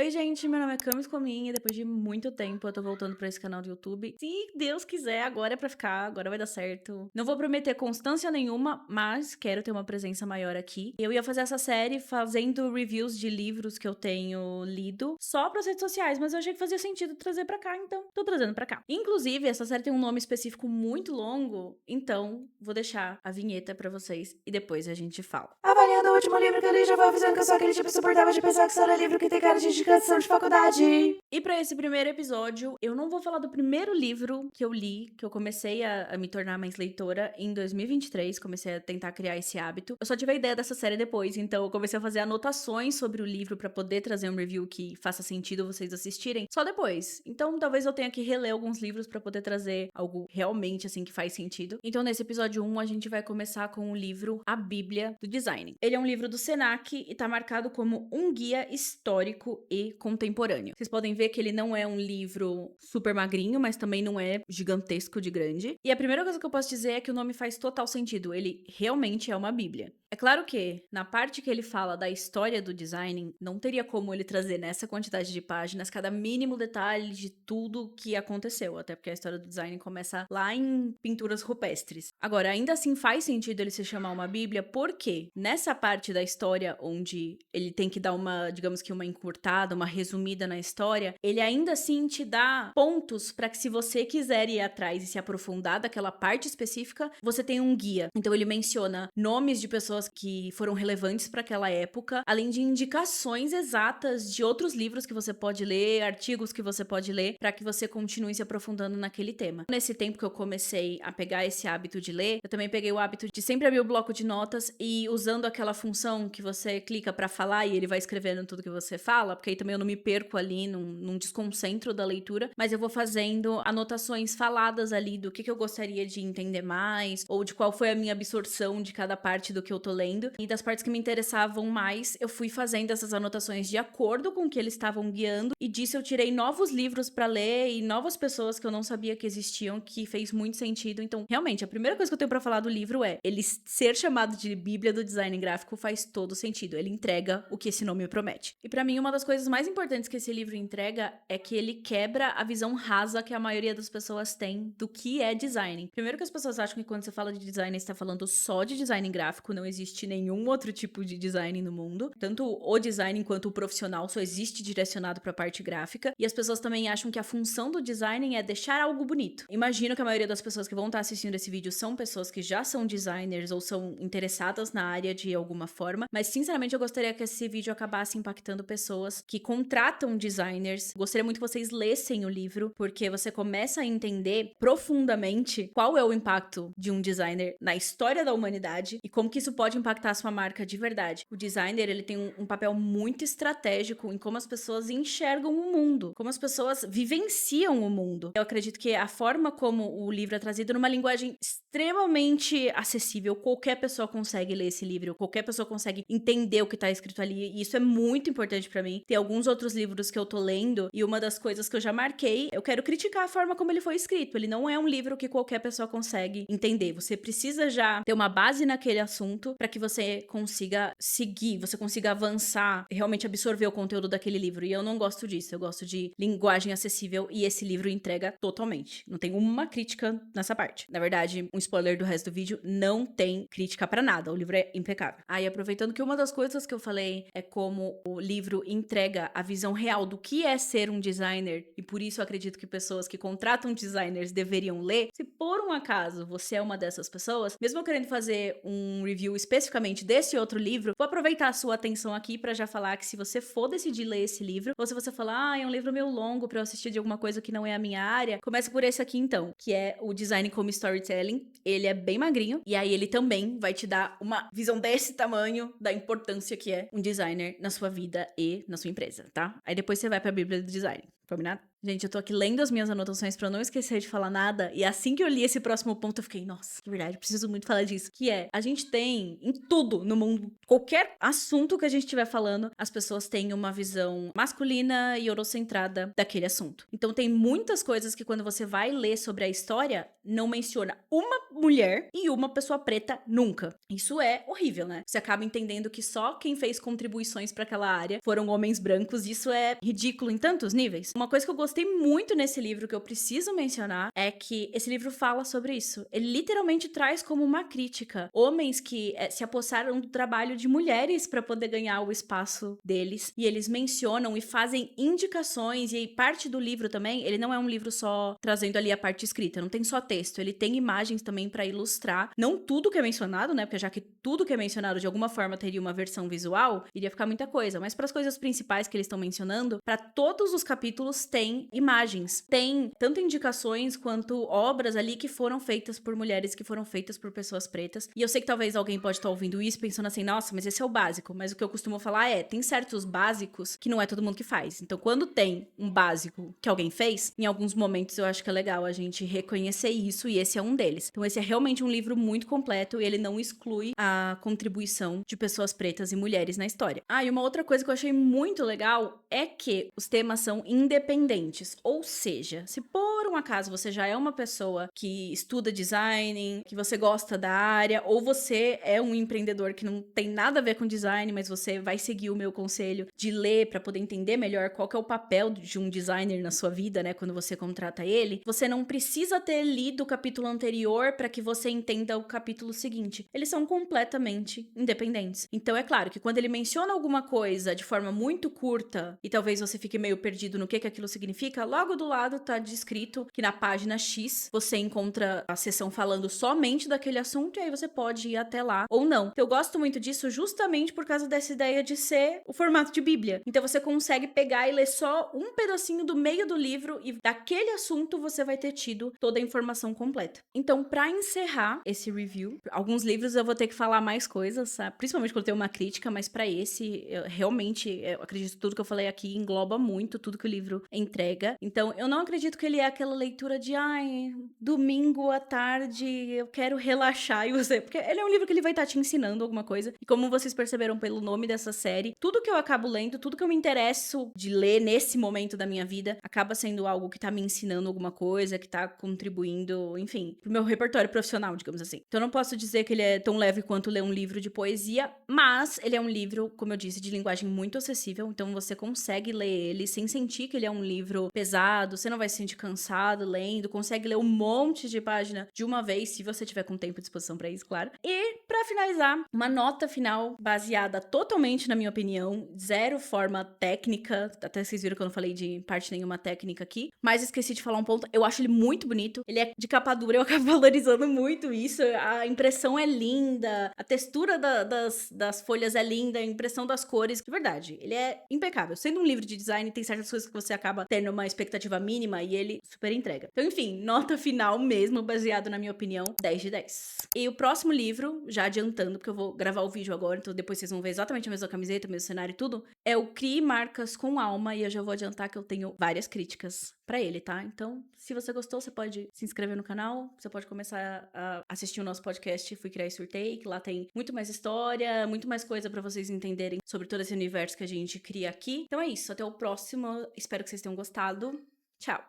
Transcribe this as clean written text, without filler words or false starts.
Oi, gente, meu nome é Camis Comin e depois de muito tempo eu tô voltando pra esse canal do YouTube. Se Deus quiser, agora é pra ficar, agora vai dar certo. Não vou prometer constância nenhuma, mas quero ter uma presença maior aqui. Eu ia fazer essa série fazendo reviews de livros que eu tenho lido só pras redes sociais, mas eu achei que fazia sentido trazer pra cá, então tô trazendo pra cá. Inclusive, essa série tem um nome específico muito longo, então vou deixar a vinheta pra vocês e depois a gente fala. Avaliando o último livro que eu li, já vou avisando que eu sou aquele tipo insuportável de pensar que só lê livro que tem cara de indicação de faculdade. E pra esse primeiro episódio, eu não vou falar do primeiro livro que eu li, que eu comecei a me tornar mais leitora em 2023, comecei a tentar criar esse hábito. Eu só tive a ideia dessa série depois, então eu comecei a fazer anotações sobre o livro pra poder trazer um review que faça sentido vocês assistirem só depois. Então talvez eu tenha que reler alguns livros pra poder trazer algo realmente assim que faz sentido. Então nesse episódio 1 a gente vai começar com o livro A Bíblia do Design. Ele é um livro do Senac e tá marcado como um guia histórico e contemporâneo. Vocês podem ver que ele não é um livro super magrinho, mas também não é gigantesco de grande. E a primeira coisa que eu posso dizer é que o nome faz total sentido. Ele realmente é uma bíblia. É claro que, na parte que ele fala da história do design, não teria como ele trazer nessa quantidade de páginas cada mínimo detalhe de tudo que aconteceu, até porque a história do design começa lá em pinturas rupestres. Agora, ainda assim faz sentido ele se chamar uma bíblia, porque nessa parte da história onde ele tem que dar uma, digamos que uma encurtada, uma resumida na história, ele ainda assim te dá pontos para que se você quiser ir atrás e se aprofundar daquela parte específica, você tem um guia. Então ele menciona nomes de pessoas que foram relevantes para aquela época, além de indicações exatas de outros livros que você pode ler, artigos que você pode ler, para que você continue se aprofundando naquele tema. Nesse tempo que eu comecei a pegar esse hábito de ler, eu também peguei o hábito de sempre abrir o bloco de notas e usando aquela função que você clica para falar e ele vai escrevendo tudo que você fala, porque aí também eu não me perco ali num desconcentro da leitura, mas eu vou fazendo anotações faladas ali do que eu gostaria de entender mais, ou de qual foi a minha absorção de cada parte do que eu tô lendo. E das partes que me interessavam mais, eu fui fazendo essas anotações de acordo com o que eles estavam guiando, e disso eu tirei novos livros pra ler e novas pessoas que eu não sabia que existiam, que fez muito sentido. Então, realmente, a primeira coisa que eu tenho pra falar do livro é, ele ser chamado de Bíblia do Design Gráfico faz todo sentido. Ele entrega o que esse nome promete. E pra mim, uma das coisas mais importantes que esse livro entrega é que ele quebra a visão rasa que a maioria das pessoas tem do que é design. Primeiro que as pessoas acham que quando você fala de design, você tá falando só de design gráfico, não existe nenhum outro tipo de design no mundo. Tanto o design quanto o profissional só existe direcionado pra parte gráfica. E as pessoas também acham que a função do design é deixar algo bonito. Imagino que a maioria das pessoas que vão estar assistindo esse vídeo são pessoas que já são designers ou são interessadas na área de alguma forma, mas sinceramente eu gostaria que esse vídeo acabasse impactando pessoas que contratam designers. Gostaria muito que vocês lessem o livro, porque você começa a entender profundamente qual é o impacto de um designer na história da humanidade e como que isso pode impactar a sua marca de verdade. O designer, ele tem um papel muito estratégico em como as pessoas enxergam o mundo, como as pessoas vivenciam o mundo. Eu acredito que a forma como o livro é trazido numa linguagem extremamente acessível, qualquer pessoa consegue ler esse livro, qualquer pessoa consegue entender o que tá escrito ali, e isso é muito importante pra mim. Tem alguns outros livros que eu tô lendo, e uma das coisas que eu já marquei, eu quero criticar a forma como ele foi escrito. Ele não é um livro que qualquer pessoa consegue entender. Você precisa já ter uma base naquele assunto pra que você consiga seguir, você consiga avançar, realmente absorver o conteúdo daquele livro. E eu não gosto disso, eu gosto de linguagem acessível, e esse livro entrega totalmente. Não tem uma crítica nessa parte. Na verdade, um spoiler do resto do vídeo, não tem crítica pra nada, o livro é impecável. Aí, aproveitando que uma das coisas que eu falei é como o livro entrega a visão real do que é ser um designer, e por isso eu acredito que pessoas que contratam designers deveriam ler, se por um acaso você é uma dessas pessoas, mesmo eu querendo fazer um review especificamente desse outro livro, vou aproveitar a sua atenção aqui pra já falar que se você for decidir ler esse livro, ou se você falar, é um livro meio longo pra eu assistir de alguma coisa que não é a minha área, começa por esse aqui então, que é o Design como Storytelling. Ele é bem magrinho, e aí ele também vai te dar uma visão desse tamanho da importância que é um designer na sua vida e na sua empresa, tá? Aí depois você vai pra Bíblia do Design. Combinado? Gente, eu tô aqui lendo as minhas anotações pra eu não esquecer de falar nada. E assim que eu li esse próximo ponto, eu fiquei, nossa, de verdade, preciso muito falar disso. Que é, a gente tem em tudo no mundo, qualquer assunto que a gente estiver falando, as pessoas têm uma visão masculina e eurocentrada daquele assunto. Então tem muitas coisas que quando você vai ler sobre a história, não menciona uma mulher e uma pessoa preta nunca. Isso é horrível, né? Você acaba entendendo que só quem fez contribuições pra aquela área foram homens brancos. Isso é ridículo em tantos níveis. Uma coisa que eu gostei muito nesse livro, que eu preciso mencionar, é que esse livro fala sobre isso. Ele literalmente traz como uma crítica homens que se apossaram do trabalho de mulheres pra poder ganhar o espaço deles. E eles mencionam e fazem indicações, e aí parte do livro também, ele não é um livro só trazendo ali a parte escrita, não tem só texto, ele tem imagens também pra ilustrar. Não tudo que é mencionado, né? Porque já que tudo que é mencionado de alguma forma teria uma versão visual, iria ficar muita coisa. Mas para as coisas principais que eles estão mencionando, para todos os capítulos tem imagens. Tem tanto indicações quanto obras ali que foram feitas por mulheres, que foram feitas por pessoas pretas. E eu sei que talvez alguém pode estar ouvindo isso pensando assim, nossa, mas esse é o básico. Mas o que eu costumo falar é, tem certos básicos que não é todo mundo que faz. Então, quando tem um básico que alguém fez, em alguns momentos eu acho que é legal a gente reconhecer isso, e esse é um deles. Então, esse é realmente um livro muito completo e ele não exclui a contribuição de pessoas pretas e mulheres na história. Ah, e uma outra coisa que eu achei muito legal é que os temas são independentes. Ou seja, se por um acaso você já é uma pessoa que estuda design, que você gosta da área, ou você é um empreendedor que não tem nada a ver com design, mas você vai seguir o meu conselho de ler para poder entender melhor qual que é o papel de um designer na sua vida, né, quando você contrata ele, você não precisa ter lido o capítulo anterior para que você entenda o capítulo seguinte. Eles são completamente independentes. Então é claro que quando ele menciona alguma coisa de forma muito curta e talvez você fique meio perdido no que aquilo significa, logo do lado tá descrito que na página X você encontra a seção falando somente daquele assunto e aí você pode ir até lá ou não. Eu gosto muito disso justamente por causa dessa ideia de ser o formato de Bíblia. Então você consegue pegar e ler só um pedacinho do meio do livro e daquele assunto você vai ter tido toda a informação completa. Então, para encerrar esse review, alguns livros eu vou ter que falar mais coisas, sabe? Principalmente quando tem uma crítica, mas para esse, eu acredito que tudo que eu falei aqui engloba muito tudo que o livro entrega. Então, eu não acredito que ele é aquela leitura de, domingo à tarde, eu quero relaxar e você... Porque ele é um livro que ele vai estar te ensinando alguma coisa. E como vocês perceberam pelo nome dessa série, tudo que eu acabo lendo, tudo que eu me interesso de ler nesse momento da minha vida, acaba sendo algo que tá me ensinando alguma coisa, que tá contribuindo, enfim, pro meu repertório profissional, digamos assim. Então eu não posso dizer que ele é tão leve quanto ler um livro de poesia, mas ele é um livro, como eu disse, de linguagem muito acessível, então você consegue ler ele sem sentir que ele é um livro pesado, você não vai se sentir cansado lendo, consegue ler um monte de página de uma vez, se você tiver com tempo e disposição pra isso, claro. E pra finalizar, uma nota final baseada totalmente na minha opinião, zero forma técnica, até vocês viram que eu não falei de parte nenhuma técnica aqui, mas esqueci de falar um ponto, eu acho ele muito bonito, ele é de capa dura, eu acabo valorizando muito isso, a impressão é linda, a textura das folhas é linda, a impressão das cores, de verdade, ele é impecável. Sendo um livro de design, tem certas coisas que você acaba tendo uma expectativa mínima e ele super entrega. Então, enfim, nota final mesmo, baseado na minha opinião, 10 de 10. E o próximo livro, já adiantando, porque eu vou gravar o vídeo agora, então depois vocês vão ver exatamente a mesma camiseta, o mesmo cenário e tudo, é o Crie Marcas com Alma, e eu já vou adiantar que eu tenho várias críticas pra ele, tá? Então, se você gostou, você pode se inscrever no canal, você pode começar a assistir o nosso podcast Fui Criar e Surtei, que lá tem muito mais história, muito mais coisa pra vocês entenderem sobre todo esse universo que a gente cria aqui. Então é isso, até o próximo, espero que vocês tenham gostado. Tchau!